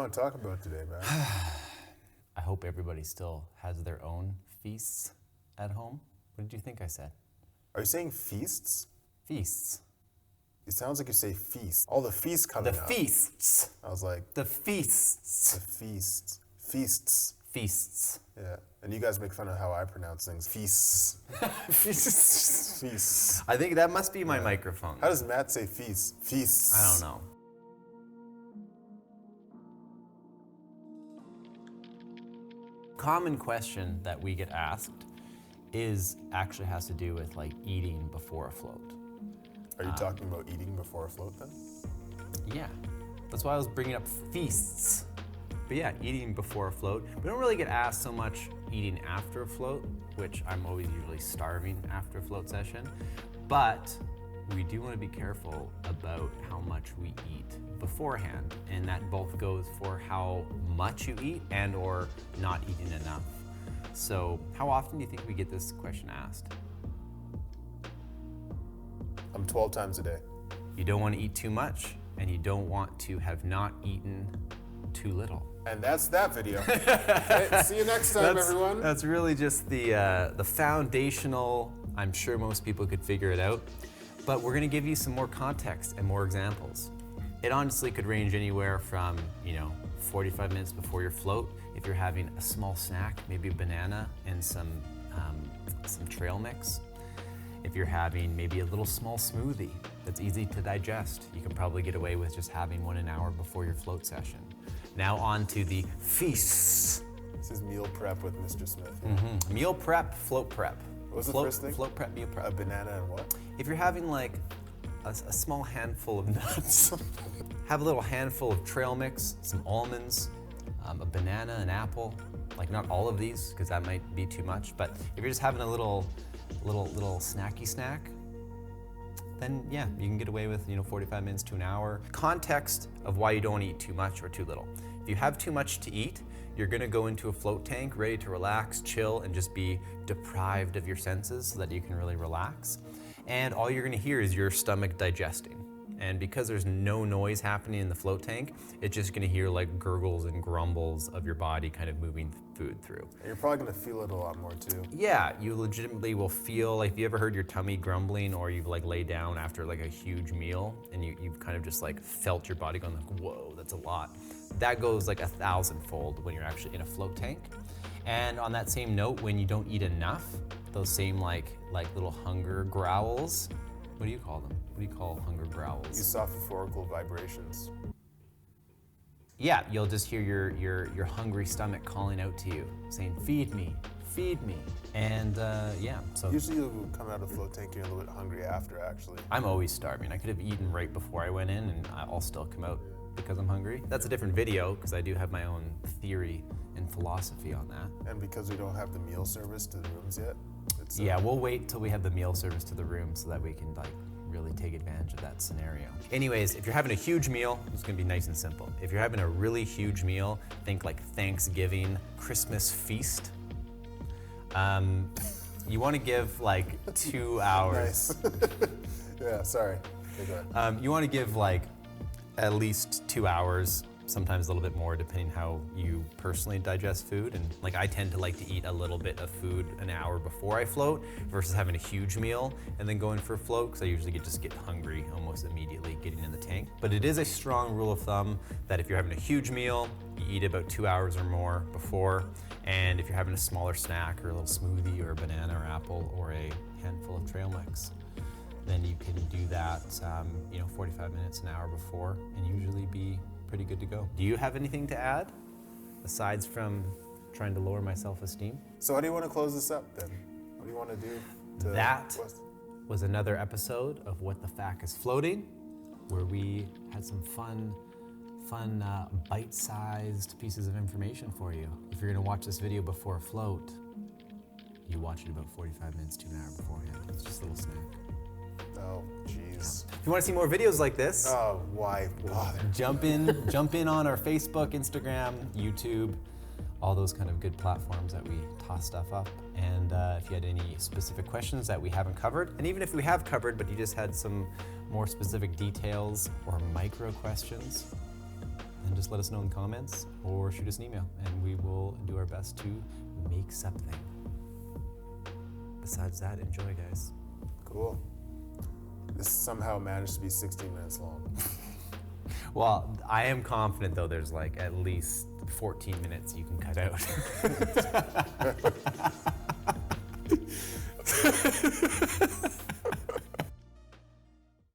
want to talk about today, man? I hope everybody still has their own feasts at home. What did you think I said? Are you saying feasts? Feasts. It sounds like you say feast. All the feasts coming The up. feasts. I was like, The feasts. the feasts. Feasts. Feasts. Yeah. And you guys make fun of how I pronounce things. Feasts. Feasts. I think that must be my microphone. How does Matt say feasts? Feasts. I don't know. Common question that we get asked actually has to do with like eating before a float. Are you talking about eating before a float then? Yeah, that's why I was bringing up feasts. But yeah, eating before a float. We don't really get asked so much eating after a float, which I'm always usually starving after a float session. But we do want to be careful about how much we eat beforehand. And that both goes for how much you eat and or not eating enough. So how often do you think we get this question asked? I'm 12 times a day. You don't want to eat too much, and you don't want to have not eaten too little. And that's that video. Okay, see you next time, everyone. That's really just the foundational. I'm sure most people could figure it out, but we're going to give you some more context and more examples. It honestly could range anywhere from 45 minutes before your float, if you're having a small snack, maybe a banana and some trail mix. If you're having maybe a little small smoothie that's easy to digest, you can probably get away with just having one an hour before your float session. Now on to the feasts. This is meal prep with Mr. Smith. Mm-hmm. Meal prep, float prep. What was the first thing? Float prep, meal prep. A banana and what? If you're having like a small handful of nuts, have a little handful of trail mix, some almonds, a banana, an apple. Like not all of these, because that might be too much. But if you're just having a little snacky snack, then yeah, you can get away with 45 minutes to an hour. Context of why you don't eat too much or too little. If you have too much to eat, you're gonna go into a float tank ready to relax, chill, and just be deprived of your senses so that you can really relax. And all you're gonna hear is your stomach digesting. And because there's no noise happening in the float tank, it's just gonna hear like gurgles and grumbles of your body kind of moving food through. And you're probably gonna feel it a lot more too. Yeah, you legitimately will feel like, if you ever heard your tummy grumbling or you've like laid down after like a huge meal and you've kind of just like felt your body going like, whoa, that's a lot. That goes like 1,000-fold when you're actually in a float tank. And on that same note, when you don't eat enough, those same like little hunger growls, what do you call them? What do you call hunger growls? Esophageal vibrations. Yeah, you'll just hear your hungry stomach calling out to you, saying, feed me, feed me. And yeah, so. Usually you'll come out of float tank, you're a little bit hungry after, actually. I'm always starving. I could have eaten right before I went in and I'll still come out because I'm hungry. That's a different video, because I do have my own theory and philosophy on that. And because we don't have the meal service to the rooms yet. Yeah, we'll wait till we have the meal service to the room so that we can like really take advantage of that scenario. Anyways, if you're having a huge meal, it's gonna be nice and simple. If you're having a really huge meal, think like Thanksgiving, Christmas feast, you wanna give like 2 hours. Nice. Yeah, sorry. Okay, go ahead. You wanna give like at least 2 hours, sometimes a little bit more depending how you personally digest food. And like I tend to like to eat a little bit of food an hour before I float versus having a huge meal and then going for a float, because I usually just get hungry almost immediately getting in the tank. But it is a strong rule of thumb that if you're having a huge meal, you eat about 2 hours or more before. And if you're having a smaller snack or a little smoothie or a banana or apple or a handful of trail mix, then you can do that 45 minutes, an hour before, and usually be pretty good to go. Do you have anything to add, aside from trying to lower my self-esteem? So how do you want to close this up then? What do you want to do? That was another episode of What the Fack is Floating, where we had some fun bite-sized pieces of information for you. If you're gonna watch this video before a float, you watch it about 45 minutes to an hour beforehand. It's just a little snack. Oh, jeez. If you want to see more videos like this, oh, why bother? jump in on our Facebook, Instagram, YouTube, all those kind of good platforms that we toss stuff up. And if you had any specific questions that we haven't covered, and even if we have covered, but you just had some more specific details or micro questions, and just let us know in the comments or shoot us an email, and we will do our best to make something. Besides that, enjoy, guys. Cool. This somehow managed to be 16 minutes long. Well, I am confident though there's like at least 14 minutes you can cut out.